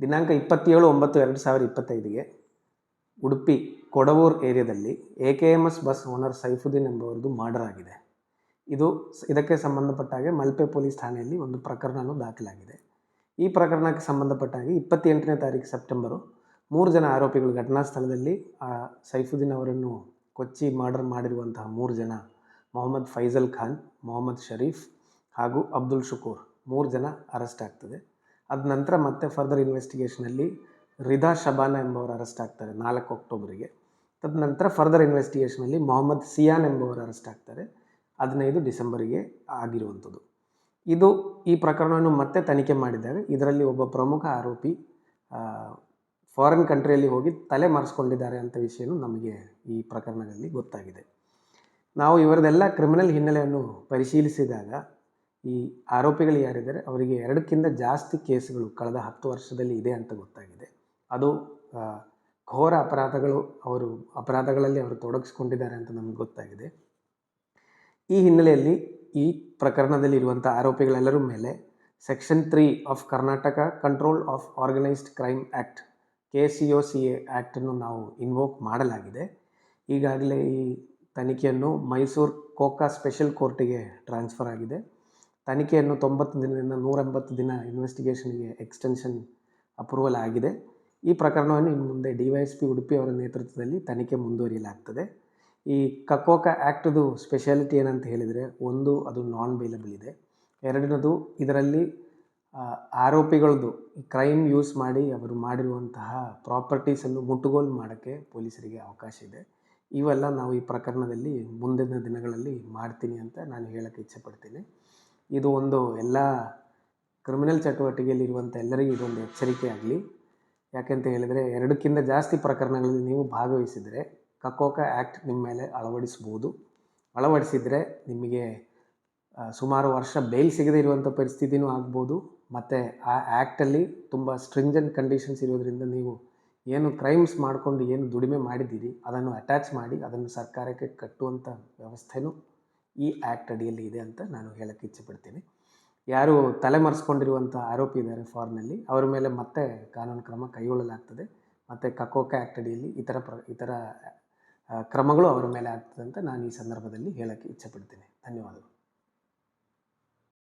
ದಿನಾಂಕ 27/9/2025ಗೆ ಉಡುಪಿ ಕೊಡವೂರು ಏರಿಯಾದಲ್ಲಿ AKMS bus owner Saifuddin ಎಂಬುವರದು ಮರ್ಡರ್ ಆಗಿದೆ. ಇದಕ್ಕೆ ಸಂಬಂಧಪಟ್ಟ ಹಾಗೆ ಮಲ್ಪೆ ಪೊಲೀಸ್ ಠಾಣೆಯಲ್ಲಿ ಒಂದು ಪ್ರಕರಣವೂ ದಾಖಲಾಗಿದೆ. ಈ ಪ್ರಕರಣಕ್ಕೆ ಸಂಬಂಧಪಟ್ಟ ಹಾಗೆ 28ನೇ ತಾರೀಕು ಸೆಪ್ಟೆಂಬರು 3 ಜನ ಆರೋಪಿಗಳು ಘಟನಾ ಸ್ಥಳದಲ್ಲಿ ಸೈಫುದ್ದೀನ್ ಅವರನ್ನು ಕೊಚ್ಚಿ ಮರ್ಡರ್ ಮಾಡಿರುವಂತಹ 3 ಜನ ಮೊಹಮ್ಮದ್ ಫೈಜಲ್ ಖಾನ್, ಮೊಹಮ್ಮದ್ ಶರೀಫ್ ಹಾಗೂ ಅಬ್ದುಲ್ ಶುಕೂರ್ 3 ಜನ ಅರೆಸ್ಟ್ ಆಗ್ತದೆ. ಅದ ನಂತರ ಮತ್ತೆ ಫರ್ದರ್ ಇನ್ವೆಸ್ಟಿಗೇಷನಲ್ಲಿ ರಿದಾ ಶಬಾನ ಎಂಬವರು ಅರೆಸ್ಟ್ ಆಗ್ತಾರೆ 4 ಅಕ್ಟೋಬರಿಗೆ. ತದನಂತರ ಫರ್ದರ್ ಇನ್ವೆಸ್ಟಿಗೇಷನಲ್ಲಿ ಮೊಹಮ್ಮದ್ ಸಿಯಾನ್ ಎಂಬವರು ಅರೆಸ್ಟ್ ಆಗ್ತಾರೆ 15 ಡಿಸೆಂಬರಿಗೆ ಆಗಿರುವಂಥದ್ದು. ಈ ಪ್ರಕರಣವನ್ನು ಮತ್ತೆ ತನಿಖೆ ಮಾಡಿದಾಗ ಇದರಲ್ಲಿ ಒಬ್ಬ ಪ್ರಮುಖ ಆರೋಪಿ ಫಾರಿನ್ ಕಂಟ್ರಿಯಲ್ಲಿ ಹೋಗಿ ತಲೆ ಮರೆಸ್ಕೊಂಡಿದ್ದಾರೆ ಅಂತ ವಿಷಯನೂ ನಮಗೆ ಈ ಪ್ರಕರಣದಲ್ಲಿ ಗೊತ್ತಾಗಿದೆ. ನಾವು ಇವರದೆಲ್ಲ ಕ್ರಿಮಿನಲ್ ಹಿನ್ನೆಲೆಯನ್ನು ಪರಿಶೀಲಿಸಿದಾಗ ಈ ಆರೋಪಿಗಳು ಯಾರಿದ್ದಾರೆ ಅವರಿಗೆ 2ಕ್ಕಿಂತ ಜಾಸ್ತಿ ಕೇಸ್ಗಳು ಕಳೆದ 10 ವರ್ಷದಲ್ಲಿ ಇದೆ ಅಂತ ಗೊತ್ತಾಗಿದೆ. ಅದು ಘೋರ ಅಪರಾಧಗಳಲ್ಲಿ ಅವರು ತೊಡಗಿಸ್ಕೊಂಡಿದ್ದಾರೆ ಅಂತ ನಮಗೆ ಗೊತ್ತಾಗಿದೆ. ಈ ಹಿನ್ನೆಲೆಯಲ್ಲಿ ಈ ಪ್ರಕರಣದಲ್ಲಿ ಇರುವಂಥ ಆರೋಪಿಗಳೆಲ್ಲರ ಮೇಲೆ section 3 of Karnataka control of organised crime act KCOCA ಆ್ಯಕ್ಟನ್ನು ನಾವು ಇನ್ವೋಕ್ ಮಾಡಲಾಗಿದೆ. ಈಗಾಗಲೇ ಈ ತನಿಖೆಯನ್ನು ಮೈಸೂರು ಕೋಕಾ ಸ್ಪೆಷಲ್ ಕೋರ್ಟಿಗೆ ಟ್ರಾನ್ಸ್ಫರ್ ಆಗಿದೆ. ತನಿಖೆಯನ್ನು 90 ದಿನದಿಂದ 180 ದಿನ ಇನ್ವೆಸ್ಟಿಗೇಷನ್ಗೆ ಎಕ್ಸ್ಟೆನ್ಷನ್ ಅಪ್ರೂವಲ್ ಆಗಿದೆ. ಈ ಪ್ರಕರಣವನ್ನು ಇನ್ನು ಮುಂದೆ DYSP ಉಡುಪಿ ಅವರ ನೇತೃತ್ವದಲ್ಲಿ ತನಿಖೆ ಮುಂದುವರಿಯಲಾಗ್ತದೆ. ಈ ಕಕೋಕಾ ಆ್ಯಕ್ಟ್ದು ಸ್ಪೆಷಾಲಿಟಿ ಏನಂತ ಹೇಳಿದರೆ, ಒಂದು ಅದು ನಾನ್ ಬೇಲಬಲ್ ಇದೆ. ಎರಡನೇದು ಇದರಲ್ಲಿ ಆರೋಪಿಗಳದ್ದು ಕ್ರೈಮ್ ಯೂಸ್ ಮಾಡಿ ಅವರು ಮಾಡಿರುವಂತಹ ಪ್ರಾಪರ್ಟೀಸನ್ನು ಮುಟ್ಟುಗೋಲು ಮಾಡೋಕ್ಕೆ ಪೊಲೀಸರಿಗೆ ಅವಕಾಶ ಇದೆ. ಇವೆಲ್ಲ ನಾವು ಈ ಪ್ರಕರಣದಲ್ಲಿ ಮುಂದಿನ ದಿನಗಳಲ್ಲಿ ಮಾಡ್ತೀನಿ ಅಂತ ನಾನು ಹೇಳೋಕ್ಕೆ ಇಚ್ಛೆಪಡ್ತೀನಿ. ಇದು ಒಂದು ಎಲ್ಲ ಕ್ರಿಮಿನಲ್ ಚಟುವಟಿಕೆಯಲ್ಲಿರುವಂಥ ಎಲ್ಲರಿಗೂ ಇದೊಂದು ಎಚ್ಚರಿಕೆ ಆಗಲಿ. ಯಾಕೆಂತ ಹೇಳಿದರೆ 2ಕ್ಕಿಂತ ಜಾಸ್ತಿ ಪ್ರಕರಣಗಳಲ್ಲಿ ನೀವು ಭಾಗವಹಿಸಿದರೆ ಕಕೋಕಾ ಆ್ಯಕ್ಟ್ ನಿಮ್ಮ ಮೇಲೆ ಅಳವಡಿಸಿದರೆ ನಿಮಗೆ ಸುಮಾರು ವರ್ಷ ಬೇಲ್ ಸಿಗದೇ ಇರುವಂಥ ಪರಿಸ್ಥಿತಿನೂ ಆಗ್ಬೋದು. ಮತ್ತು ಆ ಆ್ಯಕ್ಟಲ್ಲಿ ತುಂಬ ಸ್ಟ್ರಿಂಜೆಂಟ್ ಕಂಡೀಷನ್ಸ್ ಇರೋದ್ರಿಂದ ನೀವು ಏನು ಕ್ರೈಮ್ಸ್ ಮಾಡಿಕೊಂಡು ಏನು ದುಡಿಮೆ ಮಾಡಿದ್ದೀರಿ ಅದನ್ನು ಅಟ್ಯಾಚ್ ಮಾಡಿ ಅದನ್ನು ಸರ್ಕಾರಕ್ಕೆ ಕಟ್ಟುವಂಥ ವ್ಯವಸ್ಥೆನೂ ಈ ಆ್ಯಕ್ಟ್ ಅಡಿಯಲ್ಲಿ ಇದೆ ಅಂತ ನಾನು ಹೇಳೋಕ್ಕೆ ಇಚ್ಛೆಪಡ್ತೀನಿ. ಯಾರು ತಲೆಮರೆಸ್ಕೊಂಡಿರುವಂಥ ಆರೋಪಿ ಇದ್ದಾರೆ ಫಾರಿನಲ್ಲಿ ಅವರ ಮೇಲೆ ಮತ್ತೆ ಕಾನೂನು ಕ್ರಮ ಕೈಗೊಳ್ಳಲಾಗ್ತದೆ. ಮತ್ತು ಕಕೋಕಾ ಆ್ಯಕ್ಟ್ ಅಡಿಯಲ್ಲಿ ಇತರ ಕ್ರಮಗಳು ಅವರ ಮೇಲೆ ಆಗ್ತದೆ ಅಂತ ನಾನು ಈ ಸಂದರ್ಭದಲ್ಲಿ ಹೇಳೋಕ್ಕೆ ಇಚ್ಛೆಪಡ್ತೀನಿ. ಧನ್ಯವಾದಗಳು.